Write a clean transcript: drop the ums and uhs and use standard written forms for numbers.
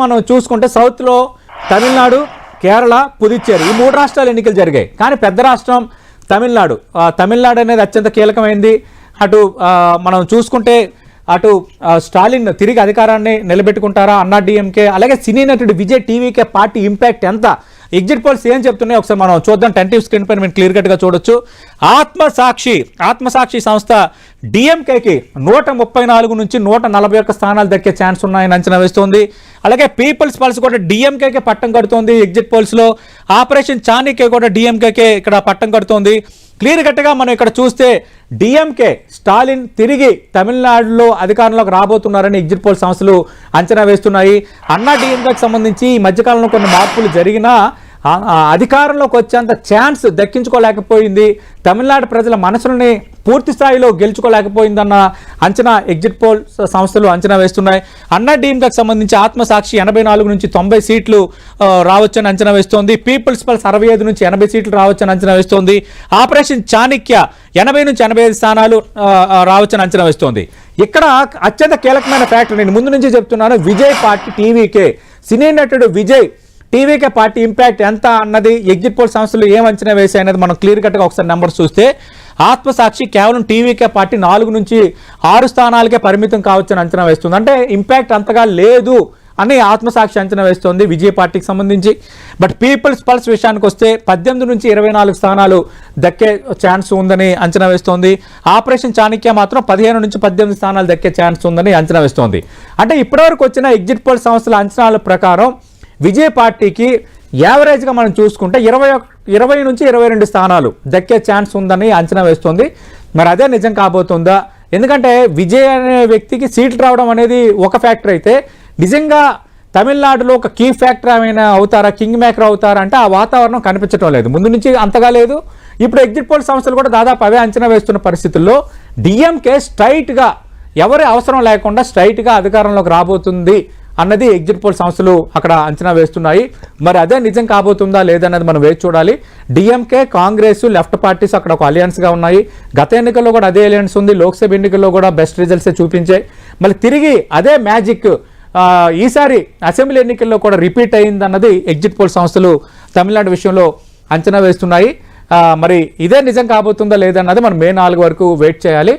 మనం చూసుకుంటే సౌత్లో తమిళనాడు, కేరళ, పుదుచ్చేరి ఈ 3 రాష్ట్రాలు ఎన్నికలు జరిగాయి. కానీ పెద్ద రాష్ట్రం తమిళనాడు. తమిళనాడు అనేది అత్యంత కీలకమైంది. అటు మనం చూసుకుంటే అటు స్టాలిన్ తిరిగి అధికారాన్ని నిలబెట్టుకుంటారా అన్నా డిఎంకే, అలాగే సినీ నటుడు విజయ్ టీవీకే పార్టీ ఇంపాక్ట్ ఎంత, ఎగ్జిట్ పోల్స్ ఏం చెప్తున్నాయి ఒకసారి మనం చూద్దాం. టెంటివ్ స్క్రీన్ పైన మీరు క్లియర్ కట్గా చూడొచ్చు. ఆత్మసాక్షి సంస్థ డిఎంకేకి 134 నుంచి 141 స్థానాలు దక్కే ఛాన్స్ ఉన్నాయని అంచనా వేస్తోంది. అలాగే పీపుల్స్ పల్స్ కూడా డిఎంకేకే పట్టం కడుతోంది ఎగ్జిట్ పోల్స్లో. ఆపరేషన్ చాణక్య కూడా డిఎంకేకే ఇక్కడ పట్టం కడుతోంది. క్లియర్ కట్గా మనం ఇక్కడ చూస్తే డిఎంకే స్టాలిన్ తిరిగి తమిళనాడులో అధికారంలోకి రాబోతున్నారని ఎగ్జిట్ పోల్ సంస్థలు అంచనా వేస్తున్నాయి. అన్నా డిఎంకేకి సంబంధించి ఈ మధ్యకాలంలో కొన్ని మార్పులు జరిగినా అధికారంలోకి వచ్చేంత ఛాన్స్ దక్కించుకోలేకపోయింది. తమిళనాడు ప్రజల మనసులని పూర్తి స్థాయిలో గెలుచుకోలేకపోయిందన్న అంచనా ఎగ్జిట్ పోల్ సంస్థలు అంచనా వేస్తున్నాయి. అన్నా డిఎంకేకి సంబంధించి ఆత్మసాక్షి 84 నుంచి 90 సీట్లు రావచ్చని అంచనా వేస్తోంది. పీపుల్స్ పల్స్ 65 నుంచి 80 సీట్లు రావచ్చని అంచనా వేస్తోంది. ఆపరేషన్ చాణక్య 80 నుంచి 85 స్థానాలు రావచ్చని అంచనా వేస్తోంది. ఇక్కడ అత్యంత కీలకమైన ఫ్యాక్టర్ నేను ముందు నుంచి చెప్తున్నాను. విజయ్ పార్టీ టీవీకే, సినీ నటుడు విజయ్ టీవీకే పార్టీ ఇంపాక్ట్ ఎంత అన్నది ఎగ్జిట్ పోల్ సంస్థలు ఏం అంచనా వేసాయి అనేది మనం క్లియర్ కట్గా ఒకసారి నెంబర్స్ చూస్తే ఆత్మసాక్షి కేవలం టీవీకే పార్టీ 4 నుంచి 6 స్థానాలకే పరిమితం కావచ్చని అంచనా వేస్తుంది. అంటే ఇంపాక్ట్ అంతగా లేదు అని ఆత్మసాక్షి అంచనా వేస్తోంది విజయ్ పార్టీకి సంబంధించి. బట్ పీపుల్స్ పల్స్ విషయానికి వస్తే 18 నుంచి 24 స్థానాలు దక్కే ఛాన్స్ ఉందని అంచనా వేస్తోంది. ఆపరేషన్ చాణక్య మాత్రం 15 నుంచి 18 స్థానాలు దక్కే ఛాన్స్ ఉందని అంచనా వేస్తోంది. అంటే ఇప్పటివరకు వచ్చిన ఎగ్జిట్ పోల్ సంస్థల అంచనాల ప్రకారం విజయ్ పార్టీకి యావరేజ్గా మనం చూసుకుంటే 20 నుంచి 22 స్థానాలు దక్కే ఛాన్స్ ఉందని అంచనా వేస్తోంది. మరి అదే నిజం కాబోతుందా? ఎందుకంటే విజయ్ అనే వ్యక్తికి సీట్లు రావడం అనేది ఒక ఫ్యాక్టర్ అయితే నిజంగా తమిళనాడులో ఒక కీ ఫ్యాక్టర్ ఏమైనా అవుతారా, కింగ్ మేకర్ అవుతారా అంటే ఆ వాతావరణం కనిపించడం లేదు. ముందు నుంచి అంతగా లేదు. ఇప్పుడు ఎగ్జిట్ పోల్ సంస్థలు కూడా దాదాపు అవే అంచనా వేస్తున్న పరిస్థితుల్లో డిఎంకే స్ట్రైట్గా ఎవరి అవసరం లేకుండా స్ట్రైట్గా అధికారంలోకి రాబోతుంది అన్నది ఎగ్జిట్ పోల్ సంస్థలు అక్కడ అంచనా వేస్తున్నాయి. మరి అదే నిజం కాబోతుందా లేదన్నది మనం వేచి చూడాలి. డిఎంకే, కాంగ్రెస్, లెఫ్ట్ పార్టీస్ అక్కడ ఒక అలయన్స్గా ఉన్నాయి. గత ఎన్నికల్లో కూడా అదే అలయన్స్ ఉంది. లోక్సభ ఎన్నికల్లో కూడా బెస్ట్ రిజల్ట్సే చూపించాయి. మళ్ళీ తిరిగి అదే మ్యాజిక్ ఈసారి అసెంబ్లీ ఎన్నికల్లో కూడా రిపీట్ అయిందన్నది ఎగ్జిట్ పోల్ సంస్థలు తమిళనాడు విషయంలో అంచనా వేస్తున్నాయి. మరి ఇదే నిజం కాబోతుందా లేదన్నది మనం మే 4 వరకు వెయిట్ చేయాలి.